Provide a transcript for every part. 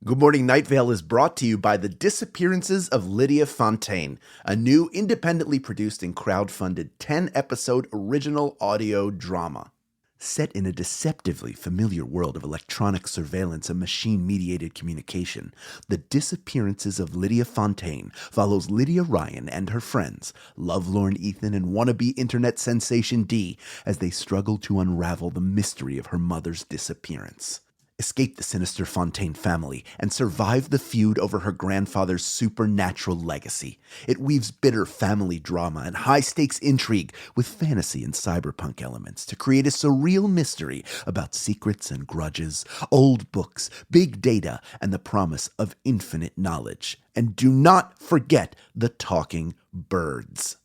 Good Morning Night Vale is brought to you by The Disappearances of Lydia Fontaine, a new independently produced and crowdfunded 10-episode original audio drama. Set in a deceptively familiar world of electronic surveillance and machine-mediated communication, The Disappearances of Lydia Fontaine follows Lydia Ryan and her friends, lovelorn Ethan and wannabe internet sensation Dee, as they struggle to unravel the mystery of her mother's disappearance. Escape the sinister Fontaine family, and survive the feud over her grandfather's supernatural legacy. It weaves bitter family drama and high-stakes intrigue with fantasy and cyberpunk elements to create a surreal mystery about secrets and grudges, old books, big data, and the promise of infinite knowledge. And do not forget the talking birds.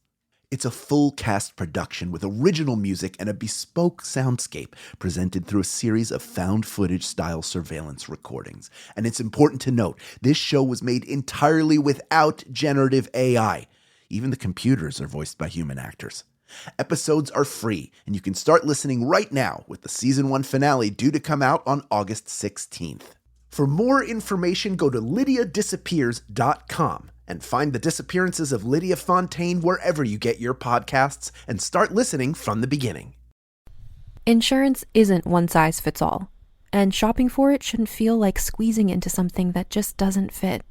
It's a full-cast production with original music and a bespoke soundscape presented through a series of found-footage-style surveillance recordings. And it's important to note, this show was made entirely without generative AI. Even the computers are voiced by human actors. Episodes are free, and you can start listening right now with the Season 1 finale due to come out on August 16th. For more information, go to lydiadisappears.com. and find The Disappearances of Lydia Fontaine wherever you get your podcasts and start listening from the beginning. Insurance isn't one size fits all, and shopping for it shouldn't feel like squeezing into something that just doesn't fit.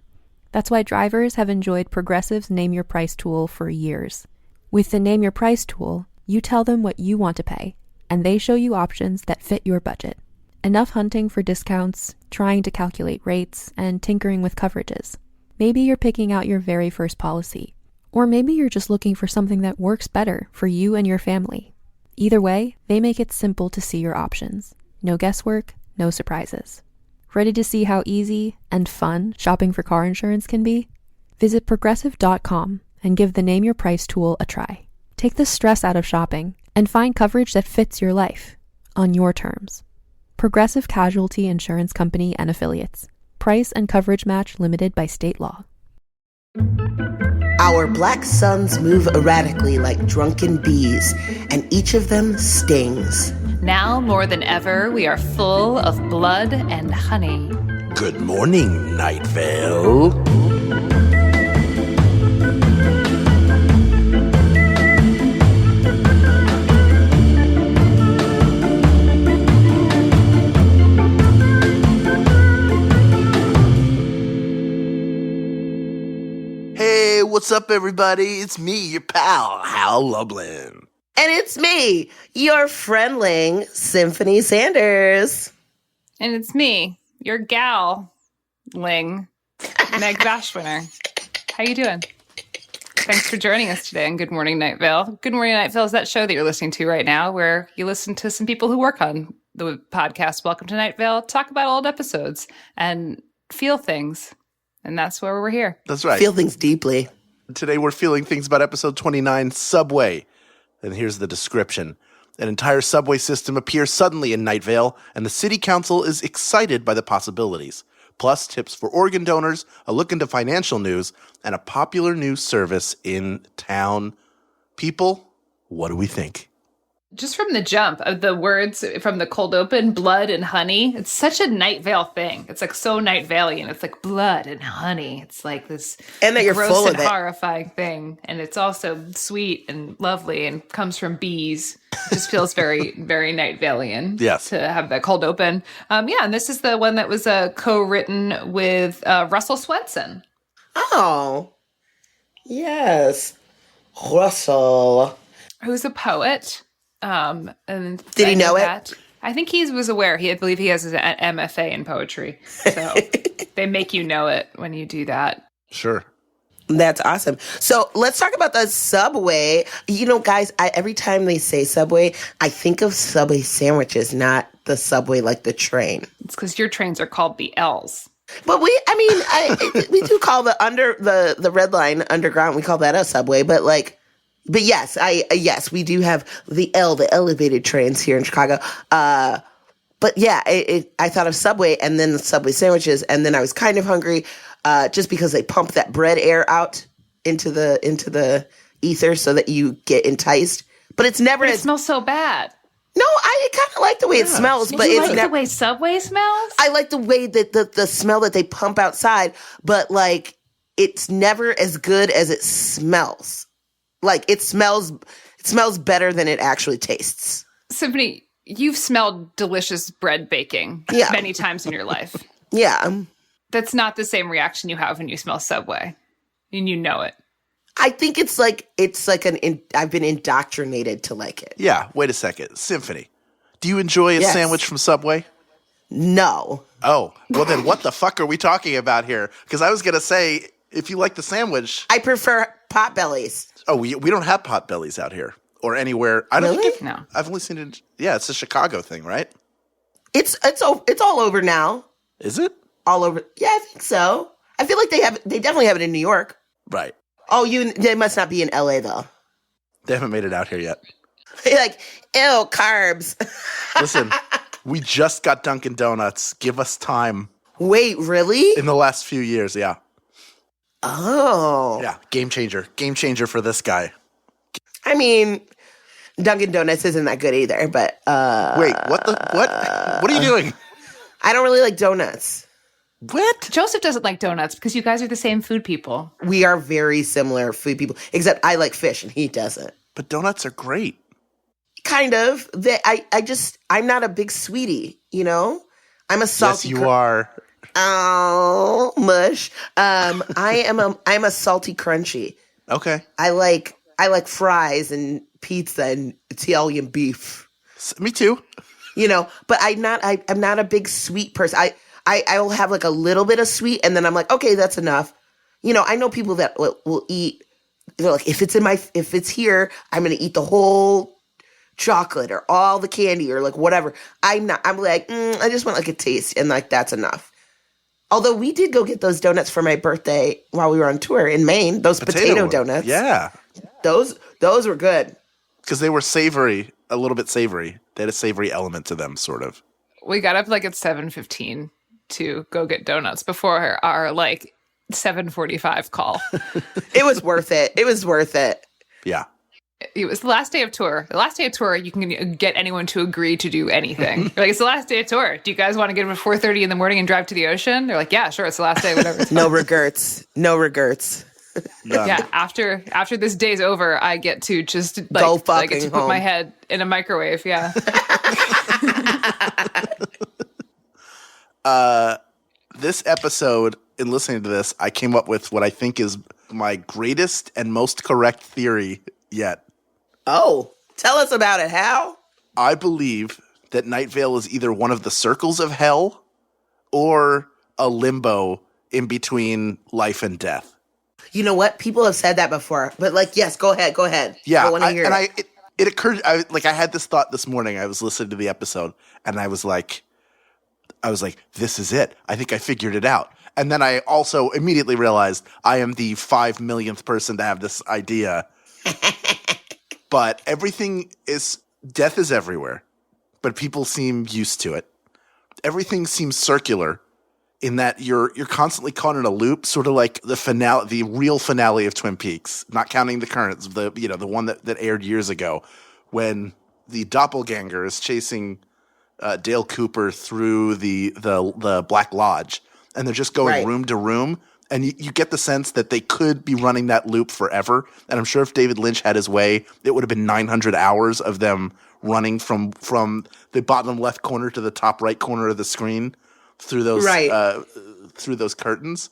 That's why drivers have enjoyed Progressive's Name Your Price tool for years. With the Name Your Price tool, you tell them what you want to pay, and they show you options that fit your budget. Enough hunting for discounts, trying to calculate rates, and tinkering with coverages. Maybe you're picking out your very first policy, or maybe you're just looking for something that works better for you and your family. Either way, they make it simple to see your options. No guesswork, no surprises. Ready to see how easy and fun shopping for car insurance can be? Visit Progressive.com and give the Name Your Price tool a try. Take the stress out of shopping and find coverage that fits your life, on your terms. Progressive Casualty Insurance Company and Affiliates. Price and coverage match limited by state law. Our black suns move erratically like drunken bees, and each of them stings. Now more than ever, we are full of blood and honey. Good morning, Night Vale. What's up, everybody? It's me, your pal, Hal Lublin. And it's me, your friendling, Symphony Sanders. And it's me, your gal, Ling, Meg Bashwiner. How you doing? Thanks for joining us today on Good Morning Night Vale. Good Morning Night Vale is that show that you're listening to right now where you listen to some people who work on the podcast Welcome to Night Vale, talk about old episodes, and feel things. And that's where we're here. That's right. Feel things deeply. Today we're feeling things about episode 29, Subway. And here's the description. An entire subway system appears suddenly in Night Vale, and the city council is excited by the possibilities. Plus tips for organ donors, a look into financial news, and a popular new service in town. People, what do we think? Just from the jump of the words from the cold open, blood and honey, it's such a Night Vale thing. It's like so Night Vale-ian. It's like blood and honey. It's like this and that you're gross full and of it. Horrifying thing. And it's also sweet and lovely and comes from bees. It just feels very, very Night Vale-ian. Yes. To have that cold open. And this is the one that was co-written with Russell Swenson. Oh, yes. Russell. Who's a poet. And did he know it? I think he was aware. I believe he has an MFA in poetry. So they make you know it when you do that. Sure. That's awesome. So let's talk about the subway. You know, guys, every time they say subway, I think of Subway sandwiches, not the subway like the train. It's because your trains are called the L's. But we do call the Red Line underground. We call that a subway. But yes, we do have the elevated trains here in Chicago. But yeah, I thought of Subway and then the Subway sandwiches, and then I was kind of hungry, just because they pump that bread air out into the ether so that you get enticed. But it's never. But it smells so bad. No, I kind of like the way it smells, but you it's like the way Subway smells? I like the way that the smell that they pump outside, but like it's never as good as it smells. Like it smells better than it actually tastes. Symphony, you've smelled delicious bread baking many times in your life. Yeah. That's not the same reaction you have when you smell Subway. And you know it. I think it's like I've been indoctrinated to like it. Yeah, wait a second. Symphony, do you enjoy a sandwich from Subway? No. Oh, well then what the fuck are we talking about here? Because I was going to say, if you like the sandwich... I prefer Potbellies. Oh, we don't have Potbellies out here or anywhere. I don't think No. I've only seen it... Yeah, it's a Chicago thing, right? It's all over now. Is it? All over. Yeah, I think so. I feel like they definitely have it in New York. Right. Oh, they must not be in LA though. They haven't made it out here yet. Like, ew, carbs. Listen, we just got Dunkin' Donuts. Give us time. Wait, really? In the last few years, yeah. Oh. Yeah, game changer. Game changer for this guy. I mean, Dunkin' Donuts isn't that good either, but wait, what? What are you doing? I don't really like donuts. What? Joseph doesn't like donuts because you guys are the same food people. We are very similar food people, except I like fish and he doesn't. But donuts are great. Kind of. I'm not a big sweetie, you know? I'm a salty. Yes, you are. Oh, mush. I'm a salty crunchy. Okay. I like fries and pizza and Italian beef. Me too. You know, but I'm not a big sweet person. I will have like a little bit of sweet and then I'm like, okay, that's enough. You know, I know people that will eat, they're like, if it's here, I'm going to eat the whole chocolate or all the candy or like whatever. I'm like, I just want like a taste and like, that's enough. Although we did go get those donuts for my birthday while we were on tour in Maine, those potato donuts. Yeah. Those were good. Because they were savory, a little bit savory. They had a savory element to them, sort of. We got up like at 7:15 to go get donuts before our like 7:45 call. It was worth it. It was worth it. Yeah. It was the last day of tour. The last day of tour, you can get anyone to agree to do anything. You're like, it's the last day of tour. Do you guys want to get up at 4:30 in the morning and drive to the ocean? They're like, yeah, sure. It's the last day, whatever. No regrets. No regrets. None. Yeah. After this day's over, I get to just like, go fucking I get to put home. my head in a microwave. Yeah. This episode, in listening to this, I came up with what I think is my greatest and most correct theory yet. Oh, tell us about it, Hal. I believe that Night Vale is either one of the circles of hell or a limbo in between life and death. You know what? People have said that before, but like, yes, go ahead. Yeah, I want to hear it. It occurred. I had this thought this morning. I was listening to the episode, and I was like, this is it. I think I figured it out. And then I also immediately realized I am the 5 millionth person to have this idea. But death is everywhere, but people seem used to it. Everything seems circular in that you're constantly caught in a loop, sort of like the real finale of Twin Peaks, not counting the current, the one that aired years ago, when the doppelganger is chasing Dale Cooper through the Black Lodge, and they're just going room to room. And you get the sense that they could be running that loop forever. And I'm sure if David Lynch had his way, it would have been 900 hours of them running from the bottom left corner to the top right corner of the screen through those through those curtains.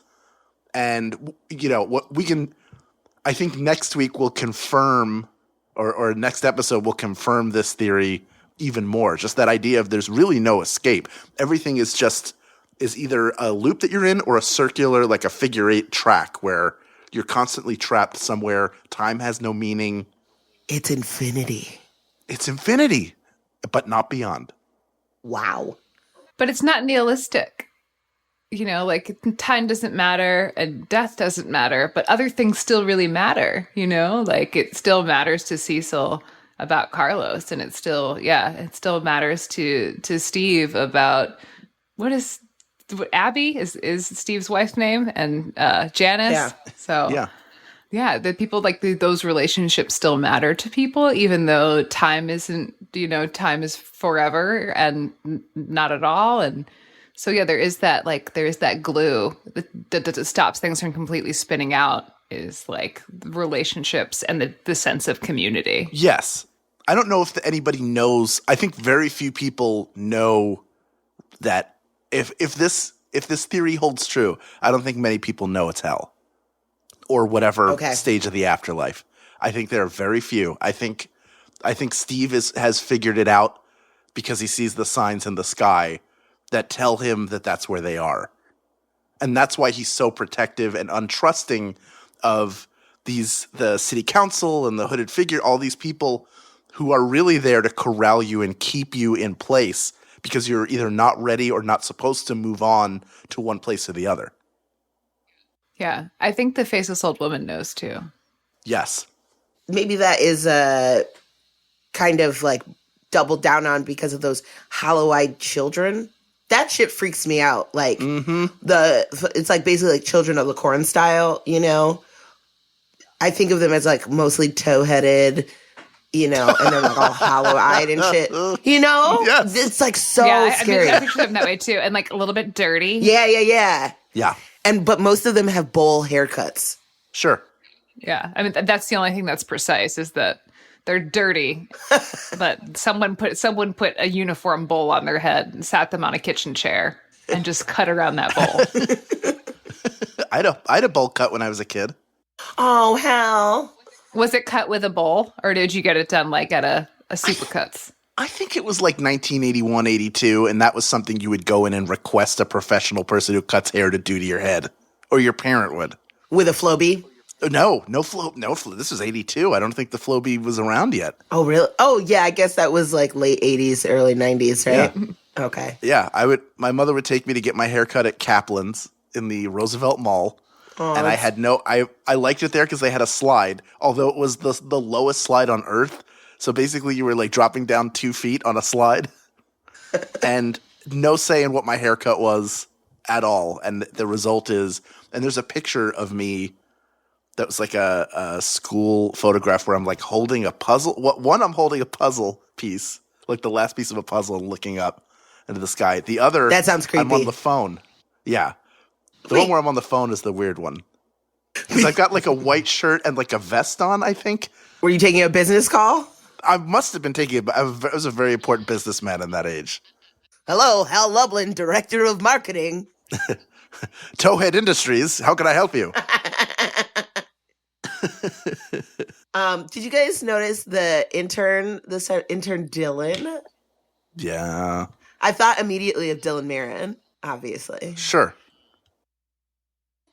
And I think next week will confirm, or next episode will confirm this theory even more. Just that idea of there's really no escape. Everything is either a loop that you're in or a circular, like a figure eight track where you're constantly trapped somewhere. Time has no meaning. It's infinity. It's infinity, but not beyond. Wow. But it's not nihilistic. Like time doesn't matter and death doesn't matter, but other things still really matter, like it still matters to Cecil about Carlos, and it still matters to Steve about what Abby is Steve's wife's name, and Janice. Yeah. So yeah. Yeah, that people like those relationships still matter to people, even though time isn't, time is forever and not at all. And so, yeah, there is that glue that stops things from completely spinning out, is like relationships and the sense of community. Yes. I don't know if anybody knows. I think very few people know that if this theory holds true, I don't think many people know it's hell or whatever stage of the afterlife. I think there are very few. I think Steve has figured it out because he sees the signs in the sky that tell him that that's where they are. And that's why he's so protective and untrusting of the city council and the hooded figure, all these people who are really there to corral you and keep you in place because you're either not ready or not supposed to move on to one place or the other. Yeah, I think the faceless old woman knows too. Yes. Maybe that is kind of like doubled down on because of those hollow-eyed children. That shit freaks me out. Like it's like basically like Children of the Corn style, I think of them as like mostly toe-headed, and they're like all hollow-eyed and shit. Yes. It's like so scary. I picture them that way too, and like a little bit dirty. Yeah. Yeah. But most of them have bowl haircuts. Sure. Yeah, I mean that's the only thing that's precise, is that they're dirty, but someone put a uniform bowl on their head and sat them on a kitchen chair and just cut around that bowl. I had a bowl cut when I was a kid. Oh, Hal. Was it cut with a bowl, or did you get it done like at a Supercuts? I think it was like 1981, 82, and that was something you would go in and request a professional person who cuts hair to do to your head, or your parent would. With a Flowbee? No flow. This was 82. I don't think the Flowbee was around yet. Oh, really? Oh, yeah, I guess that was like late 80s, early 90s, right? Yeah. Okay. Yeah, my mother would take me to get my hair cut at Kaplan's in the Roosevelt Mall. Oh, and I liked it there because they had a slide, although it was the lowest slide on earth. So basically you were like dropping down 2 feet on a slide and no say in what my haircut was at all. And the result is, and there's a picture of me that was like a school photograph where I'm like holding a puzzle. I'm holding a puzzle piece, like the last piece of a puzzle and looking up into the sky. The other, that sounds creepy. I'm on the phone. Yeah. The one where I'm on the phone is the weird one. Because I've got like a white shirt and like a vest on, I think. Were you taking a business call? I must have been taking I was a very important businessman in that age. Hello, Hal Lublin, Director of Marketing. Towhead Industries, how can I help you? Did you guys notice the intern Dylan? Yeah. I thought immediately of Dylan Marin, obviously. Sure.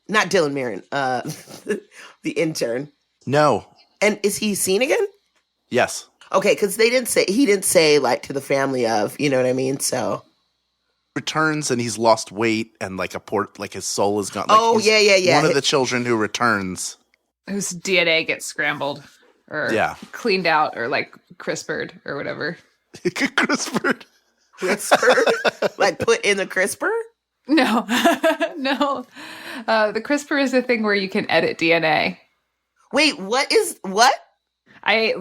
Not Dylan Marin, the intern. No. And is he seen again? Yes. Okay, because he didn't say like to the family of, you know what I mean? So returns and he's lost weight and like his soul is gone. Like yeah. One of the children who returns, whose DNA gets scrambled or cleaned out or like CRISPR'd or whatever. CRISPR'd? Like put in the CRISPR? No, no. The CRISPR is a thing where you can edit DNA. Wait, what? I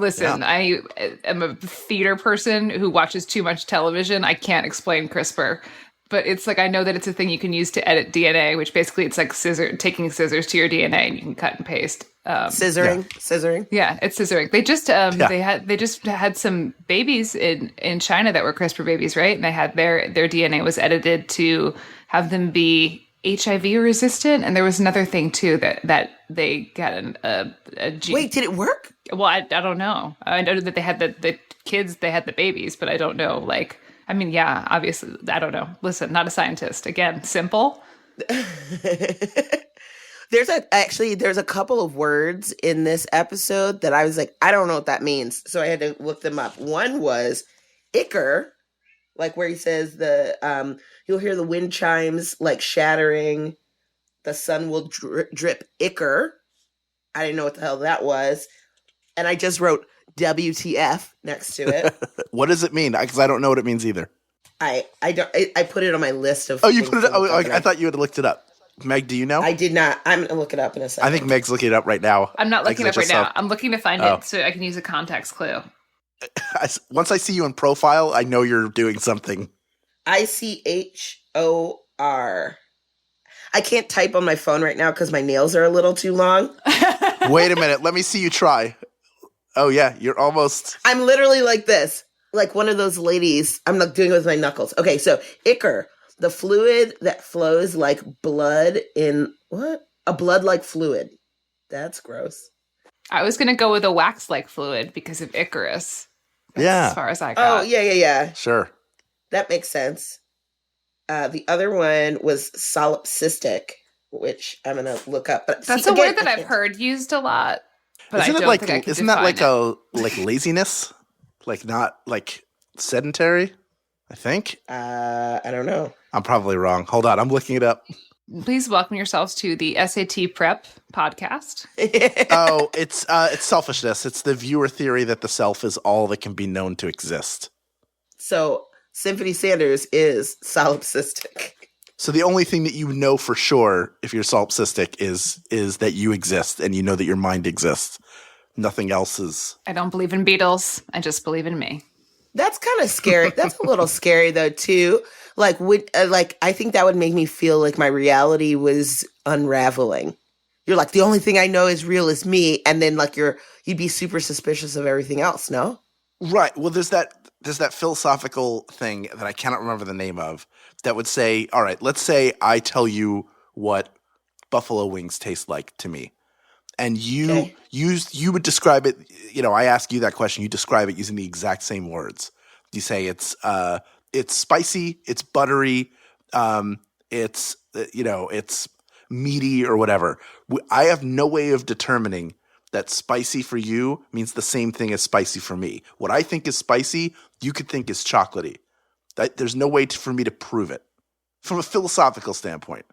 am a theater person who watches too much television. I can't explain CRISPR, but it's like I know that it's a thing you can use to edit DNA, which basically it's like taking scissors to your DNA and you can cut and paste. Scissoring. Yeah, it's scissoring. They just they just had some babies in China that were CRISPR babies, right? And they had their DNA was edited to have them be HIV resistant, and there was another thing too that they got a gene. Wait, did it work? Well, I don't know. I know that they had the kids, they had the babies, but I don't know. Like, I mean, yeah, obviously, I don't know. Listen, not a scientist. Again, simple. There's a couple of words in this episode that I was like, I don't know what that means, so I had to look them up. One was Icker, like where he says you'll hear the wind chimes like shattering, the sun will drip Icker. I didn't know what the hell that was. And I just wrote WTF next to it. What does it mean? Because I don't know what it means either. I put it on my list of. Oh, you put it. I thought you had looked it up. Meg, do you know? I did not. I'm going to look it up in a second. I think Meg's looking it up right now. I'm not looking it up right now. I'm looking to find it so I can use a context clue. Once I see you in profile, I know you're doing something. ICHOR. I can't type on my phone right now because my nails are a little too long. Wait a minute. Let me see you try. Oh, yeah. You're almost... I'm literally like this. Like one of those ladies. I'm not doing it with my knuckles. Okay, so ichor. The fluid that flows like blood in... What? A blood-like fluid. That's gross. I was going to go with a wax-like fluid because of Icarus. That's as far as I got. Oh, yeah. Sure. That makes sense. The other one was solipsistic, which I'm going to look up. But that's a word that I've heard used a lot. But isn't I don't think I can isn't that like define like laziness? Like not like sedentary, I think? I don't know. I'm probably wrong. Hold on, I'm looking it up. Please welcome yourselves to the SAT Prep podcast. Oh, it's selfishness. It's the viewer theory that the self is all that can be known to exist. So Symphony Sanders is solipsistic. So the only thing that you know for sure if you're solipsistic is that you exist and you know that your mind exists. Nothing else is. I don't believe in Beatles. I just believe in me. That's kind of scary. That's a little scary though too. Like I think that would make me feel like my reality was unraveling. You're like, the only thing I know is real is me, and then like you'd be super suspicious of everything else, no? Right. Well, there's that philosophical thing that I cannot remember the name of that would say, all right, let's say I tell you what buffalo wings taste like to me. And you would describe it, I ask you that question, you describe it using the exact same words. You say it's spicy, it's buttery, it's meaty or whatever. I have no way of determining that spicy for you means the same thing as spicy for me. What I think is spicy, you could think is chocolatey. There's no way for me to prove it from a philosophical standpoint.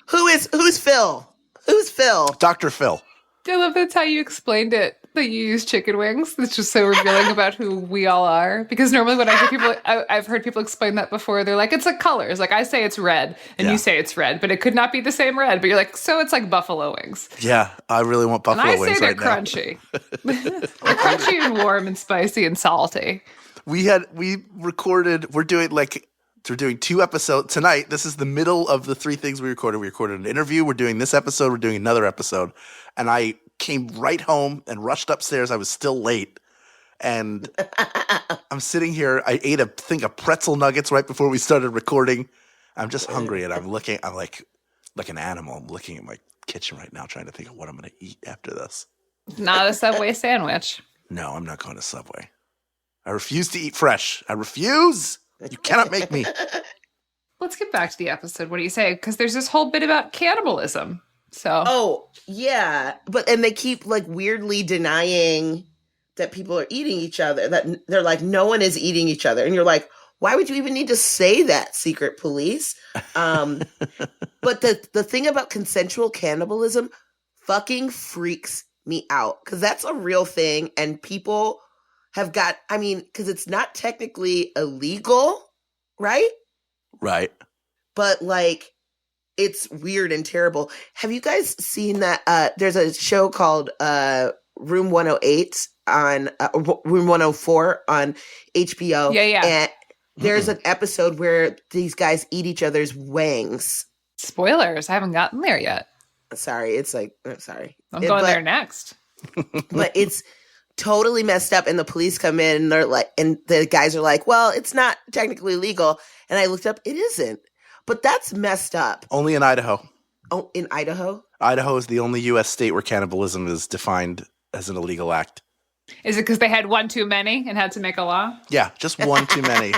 Who's Phil? Who's Phil? Dr. Phil. I love that's how you explained it, that you use chicken wings. It's just so revealing about who we all are. Because normally when I hear people, I've heard people explain that before. They're like, it's like colors. Like I say it's red and you say it's red, but it could not be the same red. But you're like, so it's like buffalo wings. Yeah, I really want buffalo wings right now. And I say they're crunchy. They're crunchy and warm and spicy and salty. We recorded, we're doing 2 episodes tonight. This is the middle of the 3 things we recorded. We recorded an interview. We're doing this episode. We're doing another episode. And I came right home and rushed upstairs. I was still late. And I'm sitting here. I ate a thing of pretzel nuggets right before we started recording. I'm just hungry and I'm like an animal. I'm looking at my kitchen right now trying to think of what I'm going to eat after this. Not a Subway sandwich. No, I'm not going to Subway. I refuse to eat fresh. I refuse. You cannot make me. Let's get back to the episode. What do you say? Because there's this whole bit about cannibalism. So. Oh, yeah. And they keep like weirdly denying that people are eating each other. That they're like, no one is eating each other. And you're like, why would you even need to say that, secret police? But the thing about consensual cannibalism fucking freaks me out. Because that's a real thing. And people have got, because it's not technically illegal, right? Right. But like, it's weird and terrible. Have you guys seen that? There's a show called Room 108 on Room 104 on HBO. Yeah. And there's an episode where these guys eat each other's wangs. Spoilers. I haven't gotten there yet. Sorry. It's like, I'm sorry. I'm going there next. But it's totally messed up. And the police come in and they're like, and the guys are like, well, it's not technically legal. And I looked up, it isn't. But that's messed up. Only in Idaho. Oh, in Idaho? Idaho is the only U.S. state where cannibalism is defined as an illegal act. Is it because they had one too many and had to make a law? Yeah, just one too many.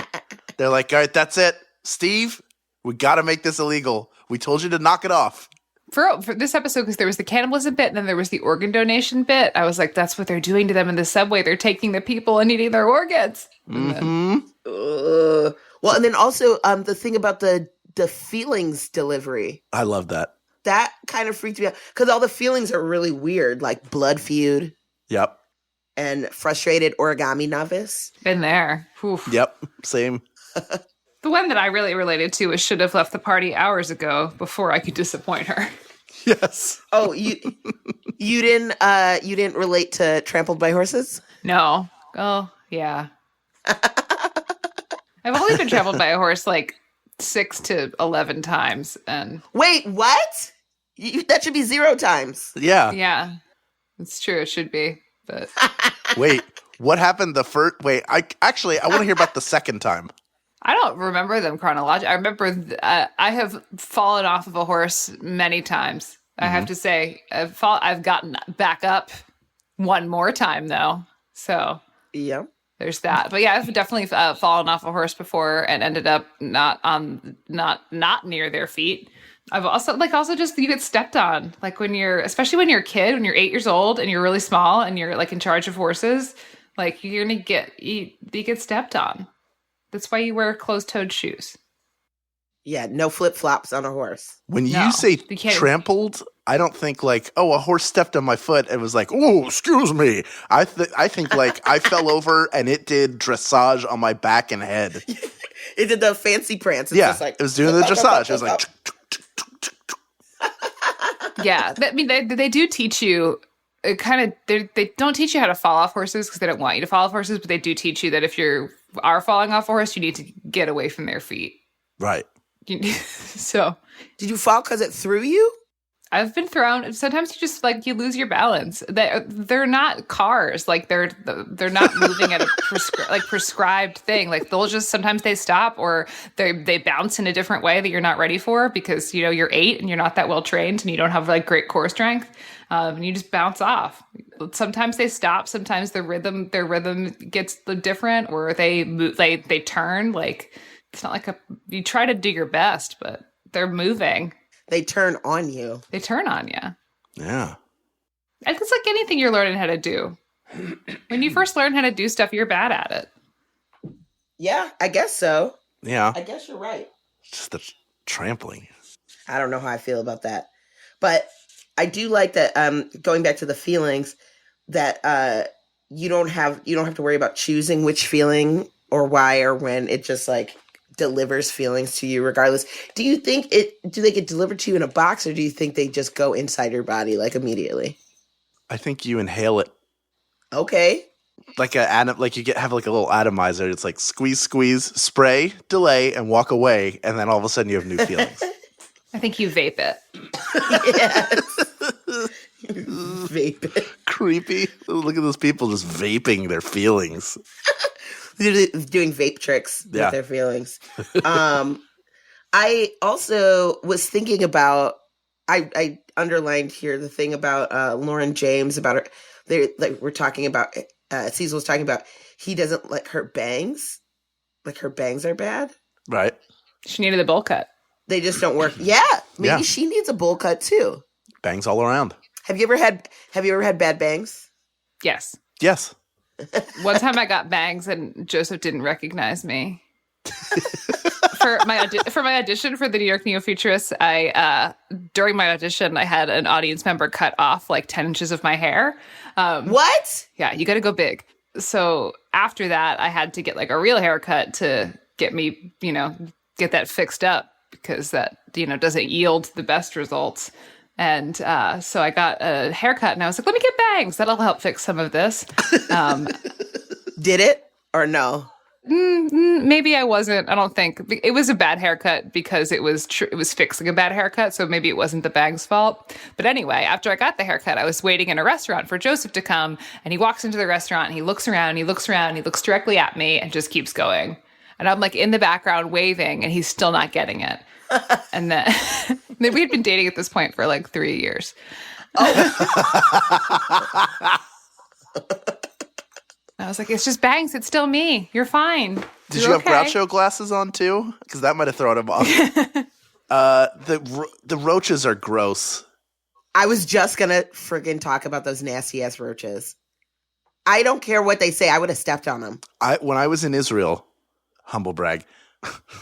They're like, all right, that's it. Steve, we got to make this illegal. We told you to knock it off. For this episode, because there was the cannibalism bit and then there was the organ donation bit, I was like, that's what they're doing to them in the subway. They're taking the people and eating their organs. Mm-hmm. Well, and then also the thing about the feelings delivery. I love that. That kind of freaked me out because all the feelings are really weird, like blood feud. Yep. And frustrated origami novice. Been there. Oof. Yep. Same. The one that I really related to was should have left the party hours ago before I could disappoint her. Yes. Oh, you didn't relate to Trampled by Horses? No. Oh, yeah. I've only been trampled by a horse like 6 to 11 times, and Wait, what? That should be 0 times. Yeah. yeah, it's true. It should be, but Wait, what happened the first? Wait, I want to hear about the second time. I don't remember them chronologically. I remember I have fallen off of a horse many times. I have to say, I've gotten back up one more time though. So Yeah. there's that. But yeah, I've definitely fallen off a horse before and ended up not near their feet. I've also just you get stepped on, like especially when you're a kid, when you're 8 years old and you're really small and you're like in charge of horses, like you're gonna you get stepped on. That's why you wear closed-toed shoes. Yeah, no flip-flops on a horse. When No, you say you can't- trampled, I don't think like, oh, a horse stepped on my foot and was like, oh, excuse me. I think like I fell over and it did dressage on my back and head. It did the fancy prance. It's Yeah, just like, it was doing the dressage. It was like, Yeah, I mean they do teach you. They don't teach you how to fall off horses because they don't want you to fall off horses, but they do teach you that if you are falling off a horse, you need to get away from their feet. right. So did you fall because it threw you? I've been thrown. Sometimes you just like you lose your balance. They're not cars. Like they're not moving at a prescribed thing. Like they'll just sometimes they stop or they bounce in a different way that you're not ready for because you're 8 and you're not that well trained and you don't have like great core strength. And you just bounce off. Sometimes they stop. Sometimes their rhythm gets different, or they move. They turn. Like it's not like you try to do your best, but they're moving. They turn on you. They turn on you. Yeah. It's like anything you're learning how to do. When you first learn how to do stuff, you're bad at it. Yeah, I guess so. Yeah. I guess you're right. Just the trampling. I don't know how I feel about that. But I do like that, going back to the feelings, that you don't have to worry about choosing which feeling or why or when. It just like delivers feelings to you regardless. Do you think do they get delivered to you in a box, or do you think they just go inside your body like immediately? I think you inhale it. Okay. Like you have like a little atomizer. It's like squeeze, spray, delay, and walk away, and then all of a sudden you have new feelings. I think you vape it. Yes. Vape it. Creepy. Look at those people just vaping their feelings. They're doing vape tricks Yeah. with their feelings. I also was thinking about, I underlined here the thing about Lauren James, about her. We're talking about, Cecil was talking about, he doesn't like her bangs. Like her bangs are bad. Right. She needed a bowl cut. They just don't work. Yeah. Maybe Yeah. she needs a bowl cut too. Bangs all around. Have you ever had bad bangs? Yes. Yes. One time I got bangs and Joseph didn't recognize me. For my audition for the New York Neo-Futurists, during my audition, I had an audience member cut off like 10 inches of my hair. What? Yeah, you got to go big. So after that, I had to get like a real haircut to get me, get that fixed up because that, doesn't yield the best results. And so I got a haircut and I was like, let me get bangs. That'll help fix some of this. Did it or no? Maybe I wasn't. I don't think it was a bad haircut because it was fixing a bad haircut. So maybe it wasn't the bangs' fault. But anyway, after I got the haircut, I was waiting in a restaurant for Joseph to come. And he walks into the restaurant and he looks around, he looks directly at me and just keeps going. And I'm like in the background waving and he's still not getting it. And then we had been dating at this point for like 3 years. I was like, it's just bangs. It's still me. You're fine. Did you have Groucho glasses on too? Because that might have thrown him off. The roaches are gross. I was just going to friggin' talk about those nasty ass roaches. I don't care what they say. I would have stepped on them. When I was in Israel, humble brag.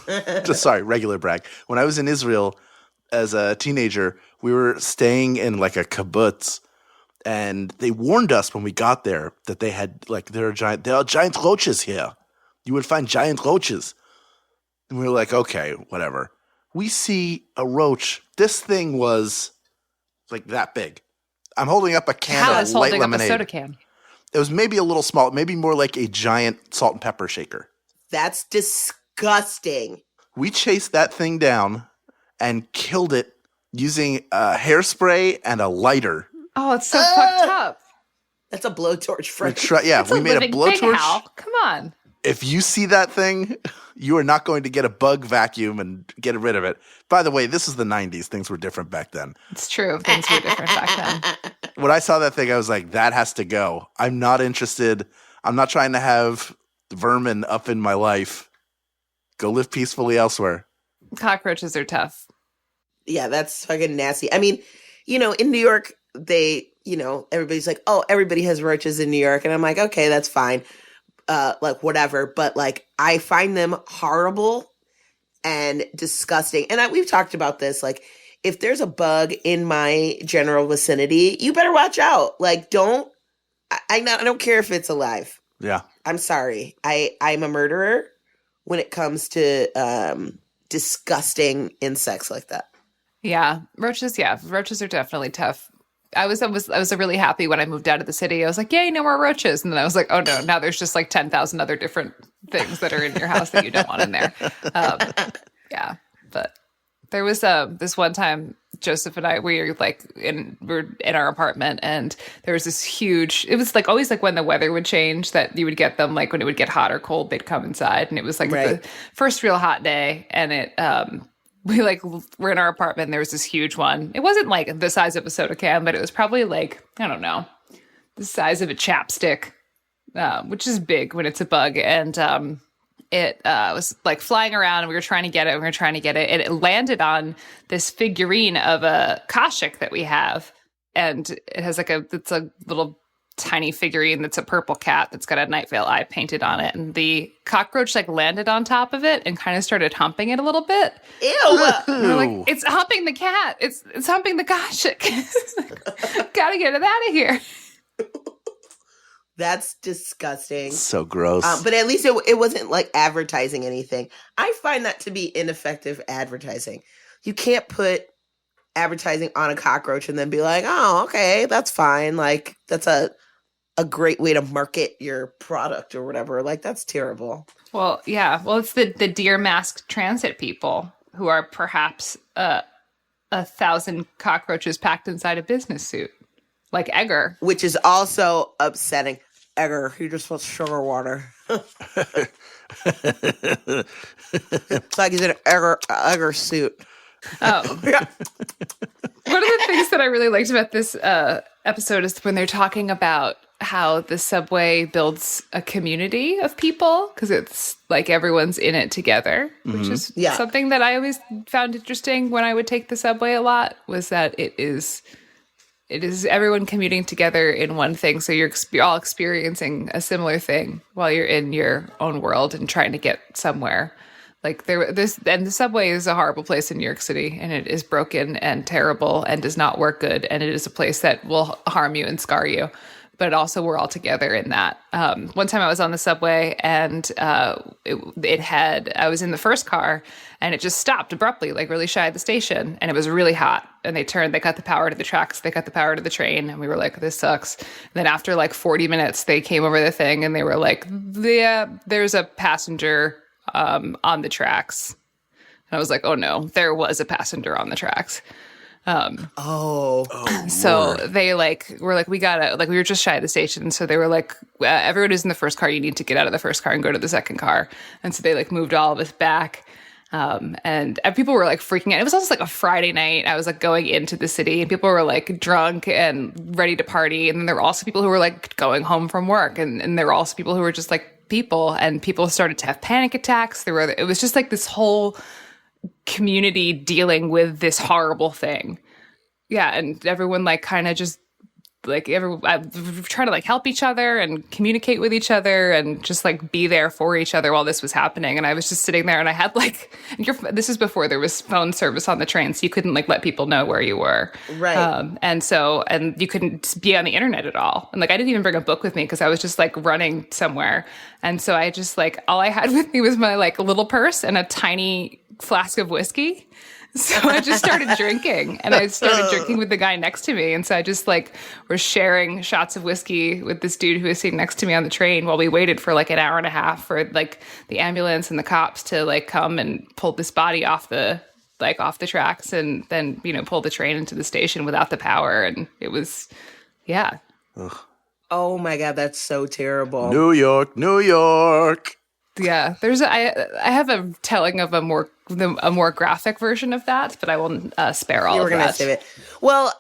Regular brag. When I was in Israel as a teenager, we were staying in like a kibbutz, and they warned us when we got there that they had there are giant roaches here. You would find giant roaches. And we were like, okay, whatever. We see a roach. This thing was like that big. I'm holding up a can Hal of is light holding up a lemonade. soda can. It was maybe a little small, maybe more like a giant salt and pepper shaker. That's disgusting. We chased that thing down and killed it using hairspray and a lighter. Oh, it's so fucked up. That's a blowtorch for We made a Living thing, blowtorch. Hal. Come on. If you see that thing, you are not going to get a bug vacuum and get rid of it. By the way, this is the 90s. Things were different back then. It's true. Things were different back then. When I saw that thing, I was like, that has to go. I'm not interested. I'm not trying to have vermin up in my life. Go live peacefully elsewhere. Cockroaches are tough. Yeah, that's fucking nasty. I mean, in New York, everybody's like, oh, everybody has roaches in New York. And I'm like, okay, that's fine. Whatever. But I find them horrible and disgusting. And we've talked about this. If there's a bug in my general vicinity, you better watch out. I don't care if it's alive. Yeah. I'm sorry. I'm a murderer when it comes to disgusting insects like that. Yeah. Roaches are definitely tough. I was really happy when I moved out of the city. I was like, yay, no more roaches. And then I was like, oh no, now there's just 10,000 other different things that are in your house that you don't want in there. Yeah. But there was this one time Joseph and I, we were in our apartment, and there was this huge, it was always when the weather would change that you would get them, when it would get hot or cold, they'd come inside. And it was right. The first real hot day, and it, we were in our apartment, and there was this huge one. It wasn't the size of a soda can, but it was probably I don't know, the size of a chapstick, which is big when it's a bug. And it was flying around, and we were trying to get it, and it landed on this figurine of a Koshik that we have. And it has it's a little tiny figurine that's a purple cat that's got a Night Vale eye painted on it, and the cockroach landed on top of it and kind of started humping it a little bit. Ew! And we're it's humping the cat. It's humping the Koshik. Gotta get it out of here. That's disgusting. So gross. But at least it wasn't advertising anything. I find that to be ineffective advertising. You can't put advertising on a cockroach and then be like, oh, okay, that's fine. That's a great way to market your product or whatever. That's terrible. Well, yeah. Well, it's the deer masked transit people who are perhaps 1,000 cockroaches packed inside a business suit, like Edgar. Which is also upsetting. Edgar, he just wants sugar water. It's like he's in an Edgar suit. Oh. Yeah. One of the things that I really liked about this episode is when they're talking about how the subway builds a community of people, because it's everyone's in it together, which is something that I always found interesting when I would take the subway a lot, was that it is everyone commuting together in one thing. So you're all experiencing a similar thing while you're in your own world and trying to get somewhere. And the subway is a horrible place in New York City, and it is broken and terrible and does not work good. And it is a place that will harm you and scar you. But also we're all together in that. One time I was on the subway, and I was in the first car, and it just stopped abruptly, really shy of the station. And it was really hot. And they cut the power to the tracks, they cut the power to the train. And we were like, this sucks. And then after 40 minutes, they came over the thing, and they were like, yeah, there's a passenger on the tracks. And I was like, oh no, there was a passenger on the tracks. So Lord. they were like, we gotta, we were just shy of the station. So they were like, everyone who's in the first car, you need to get out of the first car and go to the second car. And so they moved all of us back. And people were freaking out. It was also a Friday night. I was going into the city, and people were drunk and ready to party. And then there were also people who were going home from work. And there were also people who were just people, and people started to have panic attacks. It was just this whole community dealing with this horrible thing. Yeah. And everyone kind of just like try to like help each other and communicate with each other and just like be there for each other while this was happening. And I was just sitting there and I had like, this is before there was phone service on the train, so you couldn't like let people know where you were. Right. And you couldn't be on the internet at all. And like, I didn't even bring a book with me because I was just like running somewhere. And so I just like, all I had with me was my like little purse and a tiny flask of whiskey. So I just started drinking, and I started drinking with the guy next to me. And so I just like was sharing shots of whiskey with this dude who was sitting next to me on the train while we waited for like an hour and a half for like the ambulance and the cops to like come and pull this body off the tracks, and then, you know, pull the train into the station without the power. And it was, yeah. Ugh. Oh my God, that's so terrible. New York. Yeah, I have a telling of a more graphic version of that, but I will spare all of that. We're gonna save it. Well,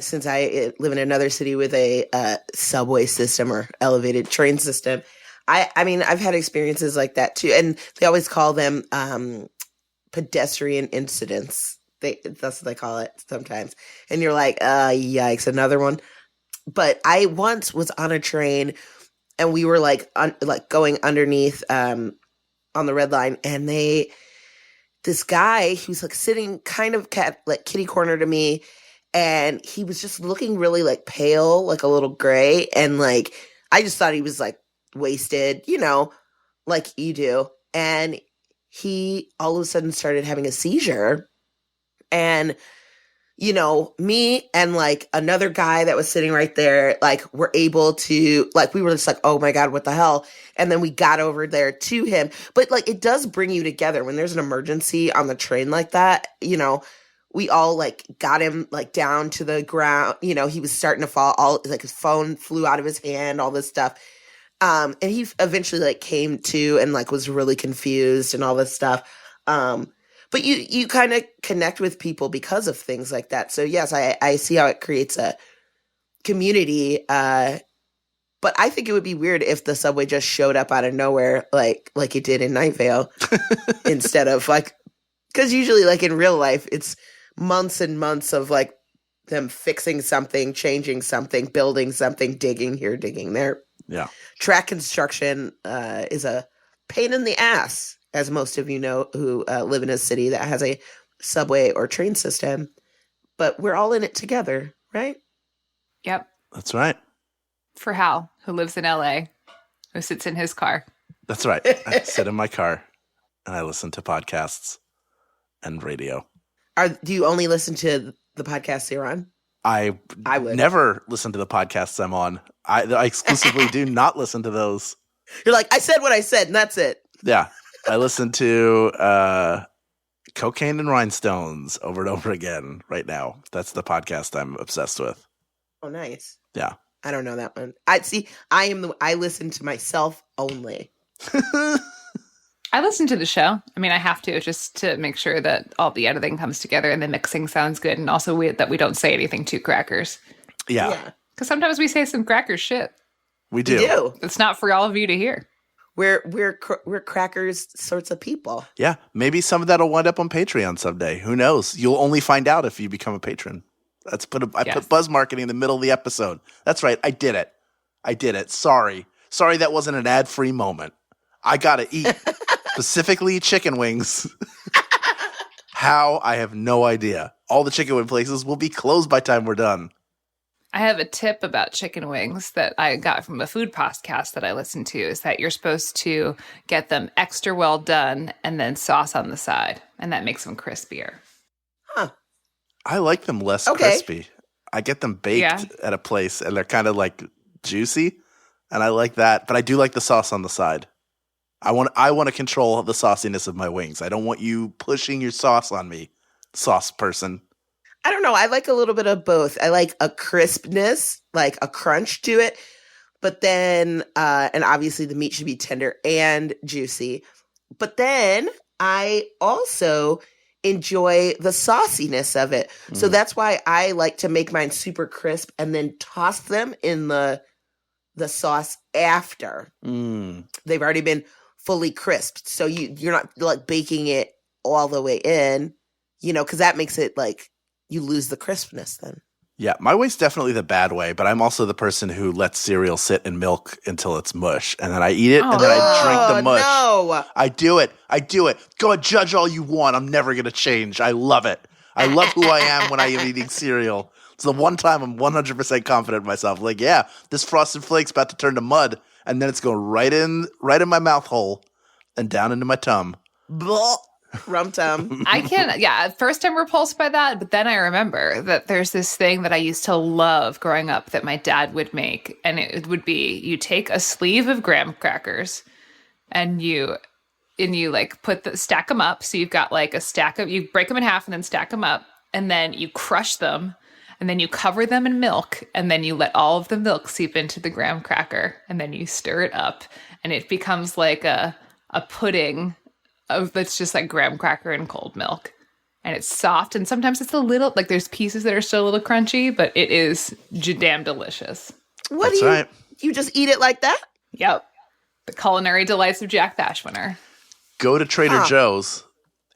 since I live in another city with a subway system or elevated train system, I mean, I've had experiences like that too, and they always call them pedestrian incidents. That's what they call it sometimes, and you're like, yikes, another one. But I once was on a train. And we were like going underneath on the red line, and this guy who's like sitting kind of kitty corner to me, and he was just looking really like pale, like a little gray, and like I just thought he was like wasted, you know, like you do. And he all of a sudden started having a seizure, and you know, me and like another guy that was sitting right there, like were able to, like, we were just like, oh my God, what the hell? And then we got over there to him. But like, it does bring you together when there's an emergency on the train like that. You know, we all like got him like down to the ground. You know, he was starting to fall, all like his phone flew out of his hand, all this stuff. And he eventually like came to and like was really confused and all this stuff. But you kind of connect with people because of things like that. So yes, I see how it creates a community. But I think it would be weird if the subway just showed up out of nowhere, like it did in Night Vale, instead of like, because usually like in real life, it's months and months of like them fixing something, changing something, building something, digging here, digging there. Yeah. Track construction is a pain in the ass, as most of you know who live in a city that has a subway or train system. But we're all in it together, right? Yep. That's right. For Hal, who lives in LA, who sits in his car. That's right. I sit in my car and I listen to podcasts and radio. Do you only listen to the podcasts you're on? I would never listen to the podcasts I'm on. I exclusively do not listen to those. You're like, I said what I said, and that's it. Yeah. I listen to Cocaine and Rhinestones over and over again right now. That's the podcast I'm obsessed with. Oh, nice. Yeah. I don't know that one. I listen to myself only. I listen to the show. I mean, I have to just to make sure that all the editing comes together and the mixing sounds good, and also that we don't say anything too crackers. Yeah. Because sometimes we say some cracker shit. We do. It's not for all of you to hear. We're crackers sorts of people. Yeah. Maybe some of that will wind up on Patreon someday. Who knows? You'll only find out if you become a patron. I put buzz marketing in the middle of the episode. That's right. I did it. Sorry that wasn't an ad-free moment. I gotta eat. Specifically chicken wings. How? I have no idea. All the chicken wing places will be closed by the time we're done. I have a tip about chicken wings that I got from a food podcast that I listened to, is that you're supposed to get them extra well done and then sauce on the side, and that makes them crispier. Huh. I like them less crispy. I get them baked at a place and they're kind of like juicy, and I like that, but I do like the sauce on the side. I want to control the sauciness of my wings. I don't want you pushing your sauce on me, sauce person. I don't know. I like a little bit of both. I like a crispness, like a crunch to it. But then, and obviously the meat should be tender and juicy. But then I also enjoy the sauciness of it. So that's why I like to make mine super crisp and then toss them in the sauce after. They've already been fully crisped. So you're not like baking it all the way in, you know, because that makes it like you lose the crispness then. Yeah, my way's definitely the bad way, but I'm also the person who lets cereal sit in milk until it's mush, and then I eat it, and then I drink the mush. No. I do it. Go and judge all you want. I'm never going to change. I love it. I love who I am when I am eating cereal. It's the one time I'm 100% confident in myself. Like, yeah, this Frosted Flake's about to turn to mud, and then it's going right in my mouth hole and down into my tum. Blah. Rum tum. I can, at first I'm repulsed by that, but then I remember that there's this thing that I used to love growing up that my dad would make, and it would be you take a sleeve of graham crackers and you like stack them up. So you've got like a stack of, you break them in half and then stack them up, and then you crush them, and then you cover them in milk, and then you let all of the milk seep into the graham cracker, and then you stir it up, and it becomes like a pudding that's just like graham cracker and cold milk, and it's soft, and sometimes it's a little like there's pieces that are still a little crunchy, but it is damn delicious. That's right. You just eat it like that? Yep. The culinary delights of Jack Bashwiner. Go to Trader Joe's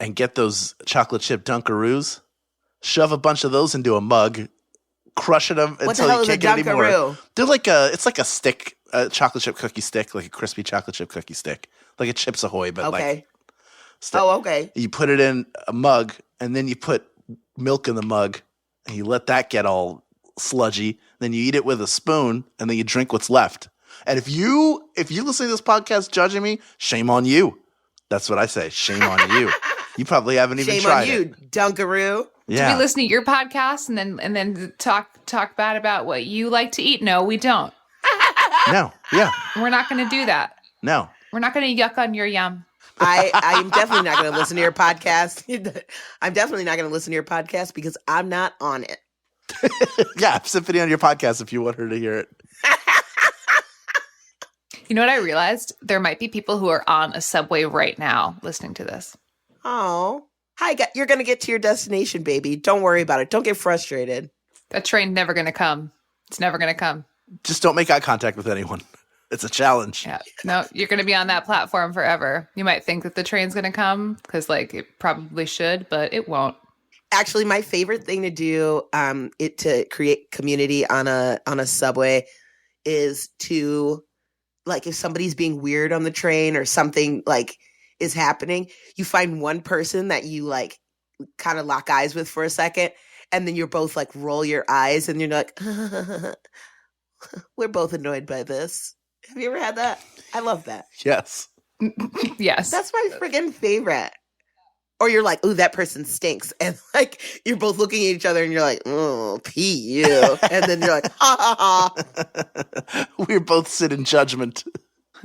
and get those chocolate chip Dunkaroos. Shove a bunch of those into a mug, crushing them until you can't get any more. They're like it's like a stick, a chocolate chip cookie stick, like a crispy chocolate chip cookie stick, like a Chips Ahoy, but like. Okay. You put it in a mug, and then you put milk in the mug, and you let that get all sludgy. Then you eat it with a spoon, and then you drink what's left. And if you listen to this podcast judging me, shame on you. That's what I say. Shame on you. You probably haven't even tried it. Shame on you, Dunkaroo. Yeah. Do we listen to your podcast and then talk bad about what you like to eat? No, we don't. No. Yeah. We're not going to do that. No. We're not going to yuck on your yum. I am definitely not going to listen to your podcast. I'm definitely not going to listen to your podcast because I'm not on it. Yeah, Symphony on your podcast if you want her to hear it. You know what I realized? There might be people who are on a subway right now listening to this. Oh. Hi, you're going to get to your destination, baby. Don't worry about it. Don't get frustrated. That train never going to come. It's never going to come. Just don't make eye contact with anyone. It's a challenge. Yeah. No, you're going to be on that platform forever. You might think that the train's going to come because, like, it probably should, but it won't. Actually, my favorite thing to do, to create community on a subway, is to, like, if somebody's being weird on the train or something like is happening, you find one person that you like kind of lock eyes with for a second, and then you're both like roll your eyes, and you're like, we're both annoyed by this. Have you ever had that? I love that. Yes. Yes. That's my friggin' favorite. Or you're like, ooh, that person stinks. And like, you're both looking at each other and you're like, oh, pee you. And then you're like, ha ha ha. We both sit in judgment.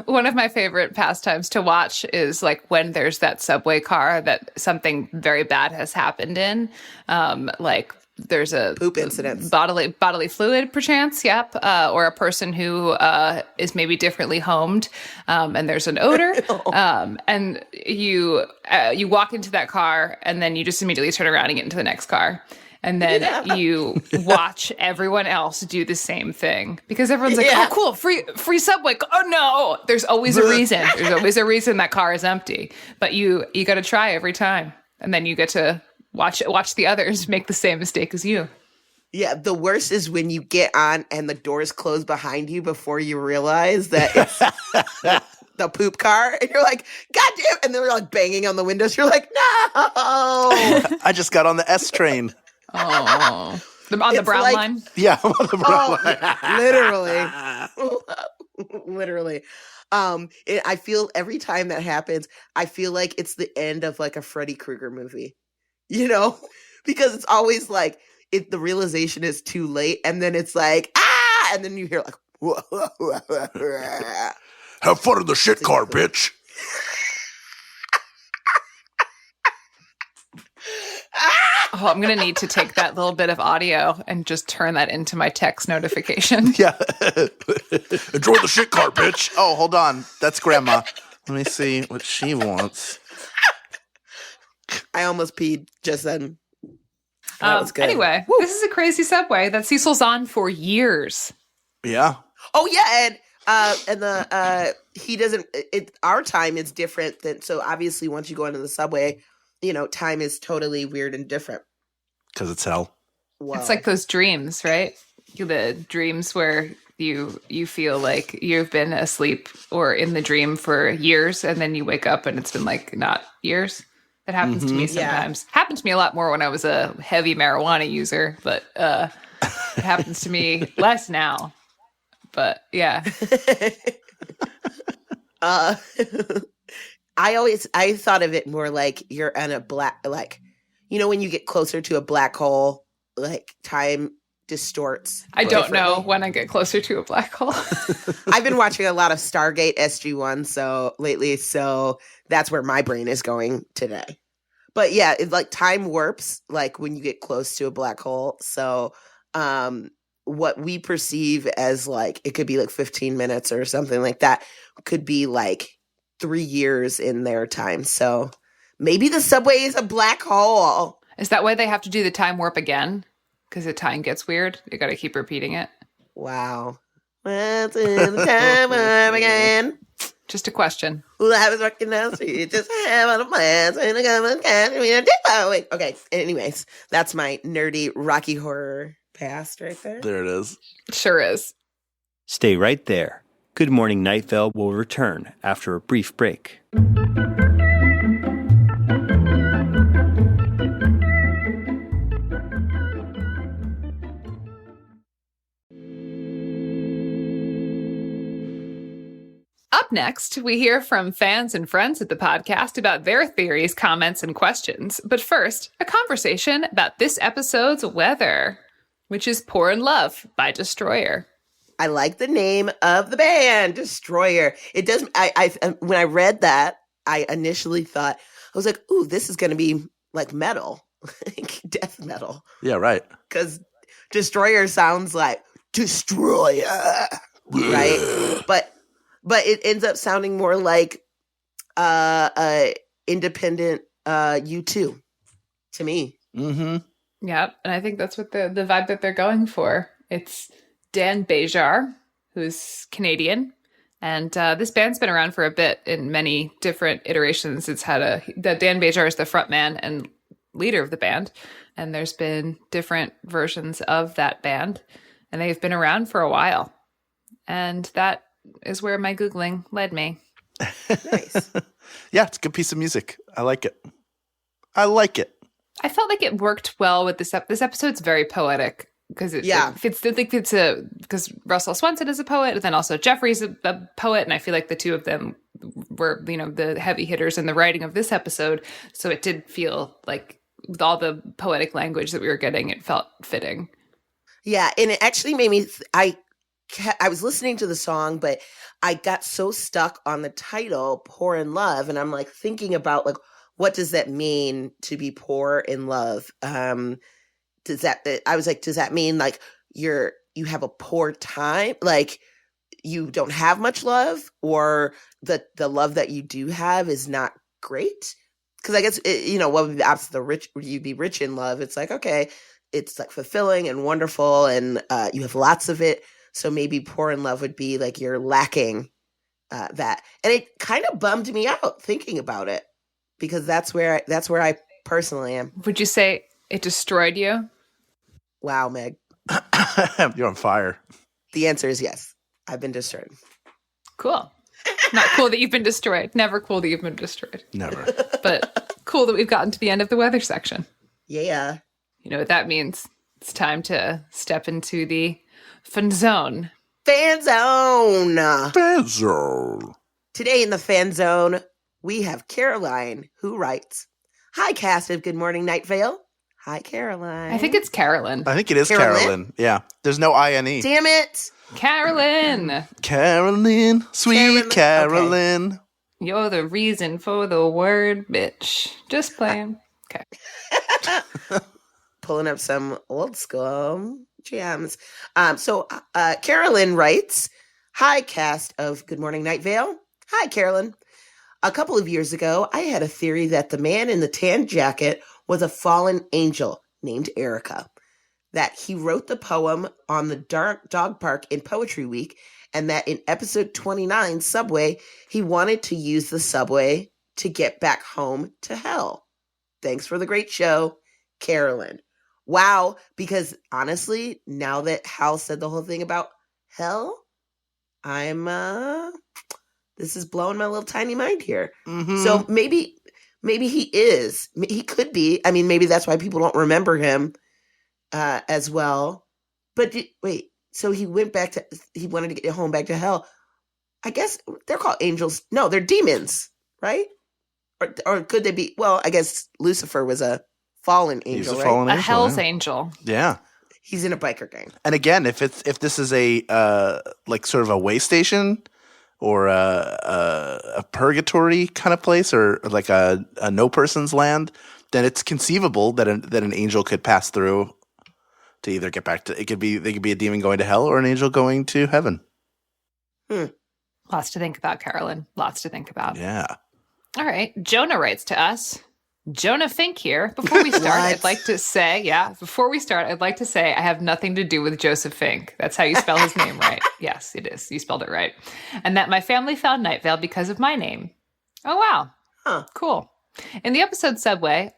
One of my favorite pastimes to watch is like when there's that subway car that something very bad has happened in. Like there's a poop incident, bodily fluid, perchance, yep, or a person who is maybe differently homed, and there's an odor, and you walk into that car, and then you just immediately turn around and get into the next car, and then you watch everyone else do the same thing because everyone's like, "Oh, cool, free subway." Oh no, there's always a reason. There's always a reason that car is empty, but you got to try every time, and then you get to watch the others make the same mistake as you. Yeah, the worst is when you get on and the doors close behind you before you realize that it's the poop car, and you're like, God damn! And they're like banging on the windows. You're like, no! I just got on the S train. Oh, on the brown line. Yeah, I'm on the brown line. Literally. I feel every time that happens, I feel like it's the end of like a Freddy Krueger movie. You know, because it's always like the realization is too late, and then it's like and then you hear like have fun in the shit car, bitch. Oh, I'm gonna need to take that little bit of audio and just turn that into my text notification. Yeah, enjoy the shit car, bitch. Oh, hold on, that's Grandma. Let me see what she wants. I almost peed just then. That was good. Anyway, this is a crazy subway that Cecil's on for years. Yeah. Oh yeah, and he doesn't. Our time is different than. So obviously, once you go into the subway, you know, time is totally weird and different. Because it's hell. Whoa. It's like those dreams, right? The dreams where you feel like you've been asleep or in the dream for years, and then you wake up and it's been like not years. That happens to me sometimes. Happened to me a lot more when I was a heavy marijuana user, but it happens to me less now. But yeah. I thought of it more like you're in a black, like, you know, when you get closer to a black hole, like time distorts. I don't know when I get closer to a black hole. I've been watching a lot of Stargate SG-1 lately, so that's where my brain is going today. But yeah, it's like time warps, like when you get close to a black hole. So what we perceive as like, it could be like 15 minutes or something like that, could be like 3 years in their time. So maybe the subway is a black hole. Is that why they have to do the time warp again? Because the time gets weird? You got to keep repeating it. Wow. What's in the time warp again? Just a question. Well, I was working down the street, just have on a plans, and I got my cat, and I did. Okay, anyways, that's my nerdy Rocky Horror past right there. There it is. Sure is. Stay right there. Good Morning Night Vale will return after a brief break. Up next, we hear from fans and friends of the podcast about their theories, comments, and questions. But first, a conversation about this episode's weather, which is Pour in Love by Destroyer. I like the name of the band, Destroyer. It does. When I read that, I initially thought, I was like, "Ooh, this is going to be like metal, like death metal." Yeah, right. Because Destroyer sounds like Destroyer, right? But it ends up sounding more like independent U2 to me. Mm-hmm. Yep, and I think that's what the vibe that they're going for. It's Dan Bejar, who's Canadian, and this band's been around for a bit in many different iterations. It's had Dan Bejar is the frontman and leader of the band, and there's been different versions of that band, and they've been around for a while. And that is where my Googling led me. Nice. Yeah, it's a good piece of music. I like it. I felt like it worked well with this. This episode's very poetic because because Russell Swenson is a poet, and then also Jeffrey's a poet, and I feel like the two of them were, the heavy hitters in the writing of this episode. So it did feel like with all the poetic language that we were getting, it felt fitting. Yeah, and it actually made me. I was listening to the song, but I got so stuck on the title, Pour in Love, and I'm like thinking about like, what does that mean to be poor in love? I was like, does that mean like you have a poor time? Like you don't have much love, or the love that you do have is not great? Because I guess, what would be the opposite of the rich? You'd be rich in love. It's like, okay, it's like fulfilling and wonderful, and you have lots of it. So maybe poor in love would be like you're lacking that. And it kind of bummed me out thinking about it, because that's where I personally am. Would you say it destroyed you? Wow, Meg. You're on fire. The answer is yes. I've been destroyed. Cool. Not cool that you've been destroyed. Never cool that you've been destroyed. Never. But cool that we've gotten to the end of the weather section. Yeah. You know what that means? It's time to step into the FanZone. FanZone. Today in the FanZone, we have Caroline, who writes, "Hi, cast of Good Morning Night Vale." Hi, Caroline. I think it's Carolyn. I think it is Carolyn. Yeah. There's no I-N-E. Damn it. Carolyn. Carolyn. Sweet Carolyn. Okay. You're the reason for the word, bitch. Just playing. Okay. Pulling up some old school jams. So Carolyn writes, "Hi, cast of Good Morning Night Vale." Hi, Carolyn. A couple of years ago, I had a theory that the man in the tan jacket was a fallen angel named Erica, that he wrote the poem on the dark dog park in Poetry Week, and that in episode 29, Subway, he wanted to use the subway to get back home to hell. Thanks for the great show, Carolyn. Wow. Because honestly, now that Hal said the whole thing about hell, I'm this is blowing my little tiny mind here. So maybe he is. He could be. I mean, maybe that's why people don't remember him as well. But wait, so he went back to, he wanted to get home back to hell. I guess they're called angels. No, they're demons, right? Or could they be? Well, I guess Lucifer was a fallen angel, right? Fallen angel, a hell's angel. Yeah. He's in a biker gang. And again, if this is a like sort of a way station or a purgatory kind of place, or like a no person's land, then it's conceivable that an angel could pass through to either get back to, they could be a demon going to hell or an angel going to heaven. Lots to think about, Carolyn. Lots to think about. Yeah. All right. Jonah writes to us. Jonah Fink here. Before we start, I'd like to say, I have nothing to do with Joseph Fink. That's how you spell his name, right? Yes, it is. You spelled it right. And that my family found Night Vale because of my name. Oh, wow. Huh. Cool. In the episode Subway,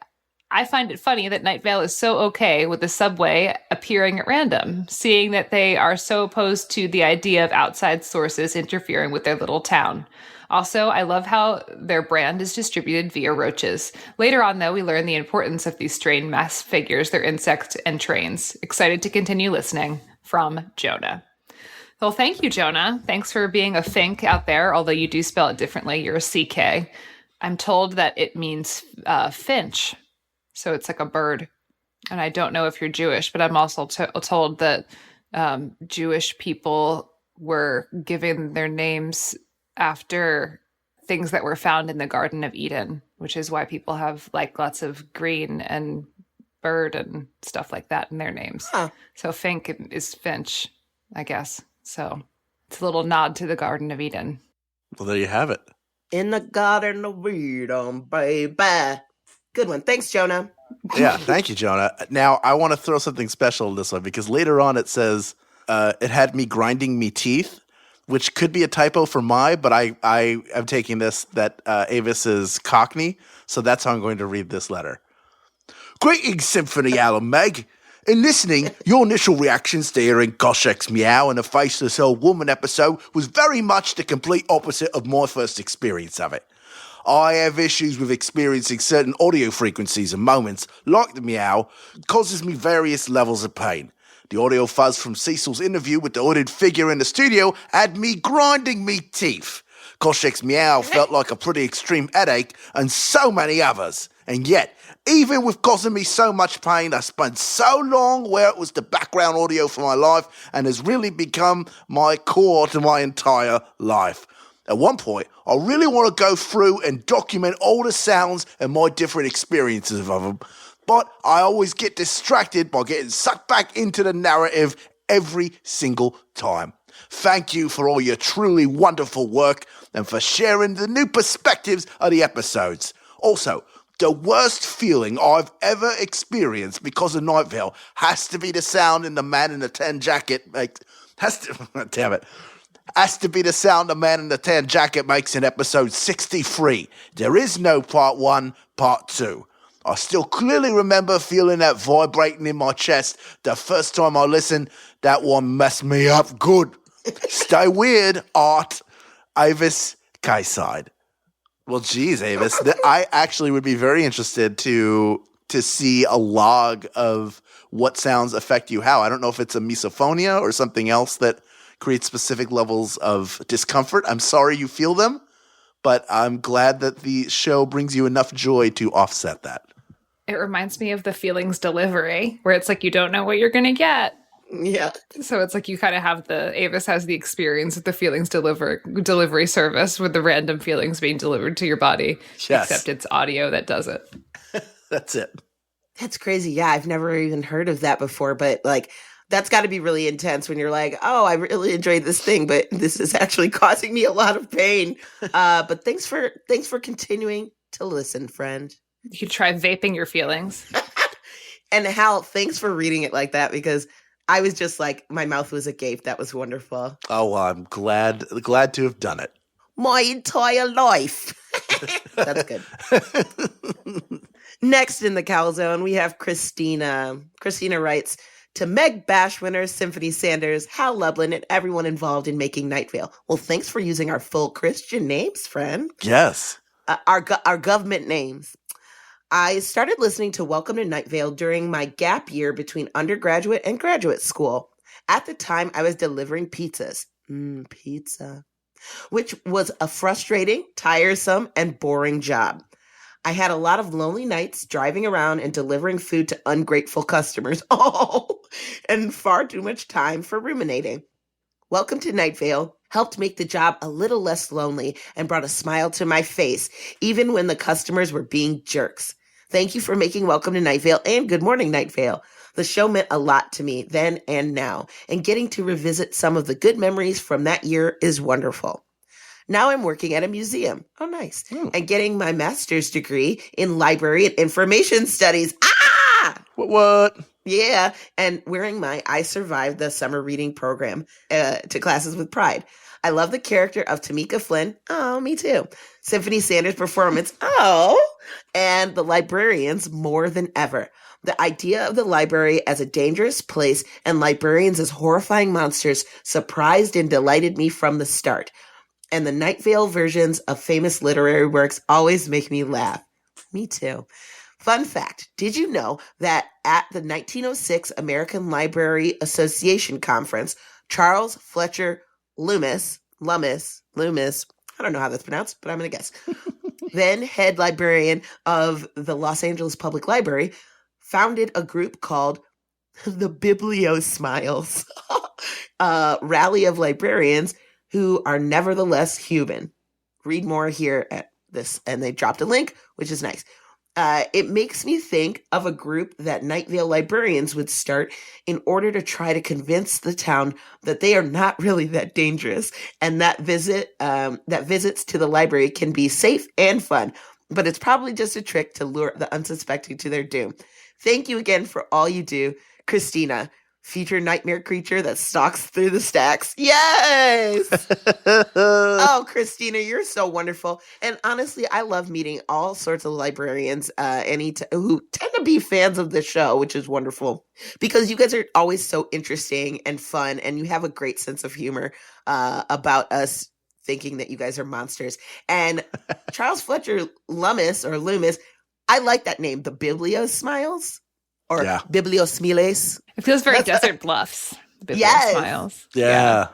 I find it funny that Night Vale is so okay with the subway appearing at random, seeing that they are so opposed to the idea of outside sources interfering with their little town. Also, I love how their brand is distributed via roaches. Later on, though, we learn the importance of these strange mass figures, their insects and trains. Excited to continue listening. From Jonah. Well, thank you, Jonah. Thanks for being a Fink out there, although you do spell it differently. You're a CK. I'm told that it means finch. So it's like a bird. And I don't know if you're Jewish, but I'm also told that Jewish people were given their names after things that were found in the Garden of Eden, which is why people have like lots of green and bird and stuff like that in their names. Huh. So Fink is finch, I guess. So it's a little nod to the Garden of Eden. Well, there you have it. In the Garden of Eden, baby. Good one. Thanks, Jonah. Yeah, thank you, Jonah. Now, I want to throw something special in this one because later on it says it had me grinding me teeth, which could be a typo for but I am taking this that Avis is Cockney, so that's how I'm going to read this letter. Greetings, Symphony, Hal and Meg. In listening, your initial reactions to hearing Goshek's meow in a faceless old woman episode was very much the complete opposite of my first experience of it. I have issues with experiencing certain audio frequencies and moments, like the meow, causes me various levels of pain. The audio fuzz from Cecil's interview with the hooded figure in the studio had me grinding me teeth. Koshek's meow felt like a pretty extreme headache, and so many others. And yet, even with causing me so much pain, I spent so long where it was the background audio for my life and has really become my core to my entire life. At one point, I really want to go through and document all the sounds and my different experiences of them, but I always get distracted by getting sucked back into the narrative every single time. Thank you for all your truly wonderful work and for sharing the new perspectives of the episodes. Also, the worst feeling I've ever experienced because of Night Vale has to be the sound in the man in the tan jacket makes. Has to be the sound the man in the tan jacket makes in episode 63. There is no part 1, part 2. I still clearly remember feeling that vibrating in my chest the first time I listened. That one messed me up good. Stay weird, Art. Avis K-side. Well, geez, Avis, I actually would be very interested to see a log of what sounds affect you how. I don't know if it's a misophonia or something else that create specific levels of discomfort. I'm sorry you feel them, but I'm glad that the show brings you enough joy to offset that. It reminds me of the feelings delivery, where it's like you don't know what you're going to get. Yeah. So it's like you kind of have Avis has the experience of the feelings delivery service with the random feelings being delivered to your body. Yes. Except it's audio that does it. That's it. That's crazy. Yeah, I've never even heard of that before, but like, that's got to be really intense when you're like, oh, I really enjoyed this thing, but this is actually causing me a lot of pain. But thanks for continuing to listen, friend. You could try vaping your feelings. And Hal, thanks for reading it like that, because I was just like, my mouth was agape. That was wonderful. Oh, well, I'm glad to have done it. My entire life. That's good. Next in the CalZone, we have Christina. Christina writes, to Meg Bashwiner, Symphony Sanders, Hal Lublin, and everyone involved in making Night Vale. Well, thanks for using our full Christian names, friend. Yes. Our government names. I started listening to Welcome to Night Vale during my gap year between undergraduate and graduate school. At the time, I was delivering pizzas. Pizza. Which was a frustrating, tiresome, and boring job. I had a lot of lonely nights driving around and delivering food to ungrateful customers. And far too much time for ruminating. Welcome to Night Vale helped make the job a little less lonely and brought a smile to my face, even when the customers were being jerks. Thank you for making Welcome to Night Vale and Good Morning Night Vale. The show meant a lot to me then and now, and getting to revisit some of the good memories from that year is wonderful. Now I'm working at a museum. Oh, nice. And getting my master's degree in library and information studies. What? Yeah. And wearing my I Survived the Summer Reading program to classes with pride. I love the character of Tamika Flynn. Oh, me too. Symphony Sanders' performance. Oh. And the Librarians more than ever. The idea of the library as a dangerous place and librarians as horrifying monsters surprised and delighted me from the start. And the Night Vale versions of famous literary works always make me laugh. Me too. Fun fact, did you know that at the 1906 American Library Association Conference, Charles Fletcher Loomis, I don't know how that's pronounced, but I'm going to guess, then head librarian of the Los Angeles Public Library, founded a group called the Bibliosmiles, rally of librarians who are nevertheless human. Read more here at this. And they dropped a link, which is nice. It makes me think of a group that Night Vale librarians would start in order to try to convince the town that they are not really that dangerous and that visits to the library can be safe and fun. But it's probably just a trick to lure the unsuspecting to their doom. Thank you again for all you do, Christina. Future nightmare creature that stalks through the stacks. Yes! Oh, Christina, you're so wonderful. And honestly, I love meeting all sorts of librarians who tend to be fans of the show, which is wonderful. Because you guys are always so interesting and fun, and you have a great sense of humor about us thinking that you guys are monsters. And Charles Fletcher Loomis, I like that name, the Bibliosmiles. Or Bibliosmiles. It feels very Desert Bluffs. Yes. Yeah.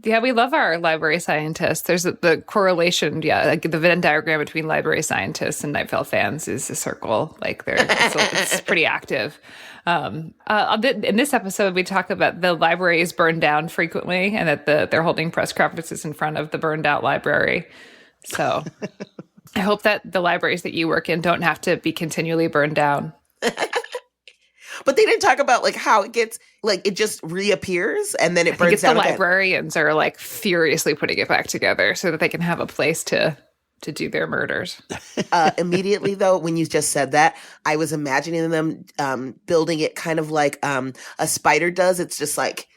Yeah, we love our library scientists. There's the correlation, like the Venn diagram between library scientists and Night Vale fans is a circle. Like it's pretty active. In this episode, we talk about the library is burned down frequently, and that they're holding press conferences in front of the burned out library. So I hope that the libraries that you work in don't have to be continually burned down. But they didn't talk about like how it gets it just reappears and then it burns down. The librarians are like furiously putting it back together so that they can have a place to do their murders. Immediately though, when you just said that, I was imagining them building it kind of like a spider does. It's just like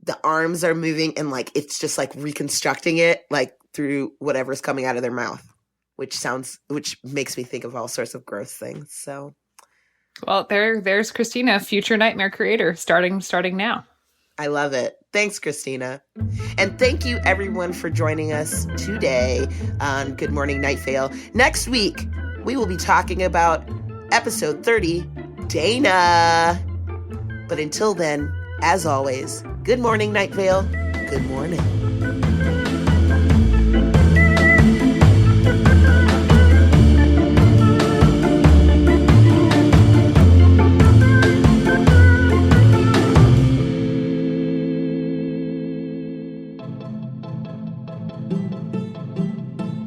the arms are moving and like it's just like reconstructing it like through whatever's coming out of their mouth, which makes me think of all sorts of gross things. So. Well, there's Christina, future nightmare creator, starting now. I love it. Thanks, Christina. And thank you, everyone, for joining us today on Good Morning Night Vale. Next week, we will be talking about episode 30, Dana. But until then, as always, good morning, Night Vale. Good morning.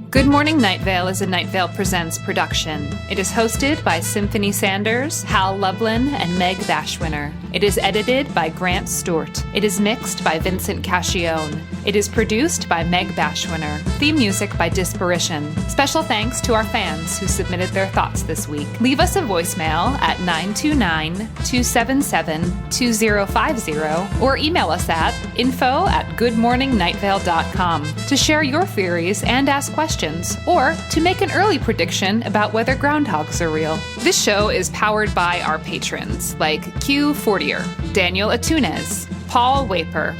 Good Morning Night Vale is a Night Vale Presents production. It is hosted by Symphony Sanders, Hal Lublin, and Meg Bashwiner. It is edited by Grant Stewart. It is mixed by Vincent Cacchione. It is produced by Meg Bashwiner. Theme music by Disparition. Special thanks to our fans who submitted their thoughts this week. Leave us a voicemail at 929-277-2050 or email us at info@goodmorningnightVale.com to share your theories and ask questions episodes, or to make an early prediction about whether groundhogs are real. This show is powered by our patrons, like Q Fortier, Daniel Atunes, Paul Waper,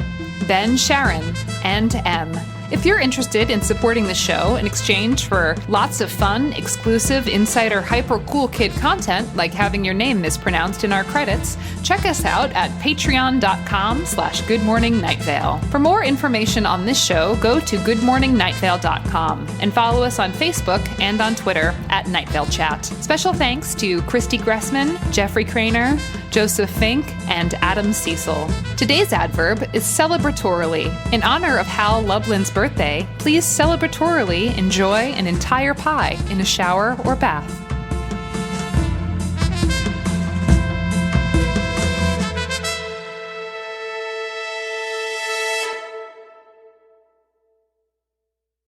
Ben Sharon, and M. If you're interested in supporting the show in exchange for lots of fun, exclusive, insider, hyper cool kid content, like having your name mispronounced in our credits, check us out at patreon.com/goodmorningnightVale. For more information on this show, go to goodmorningnightVale.com and follow us on Facebook and on Twitter at Night Vale Chat. Special thanks to Christy Gressman, Jeffrey Craner, Joseph Fink, and Adam Cecil. Today's adverb is celebratorily. In honor of Hal Lublin's birthday, please celebratorily enjoy an entire pie in a shower or bath.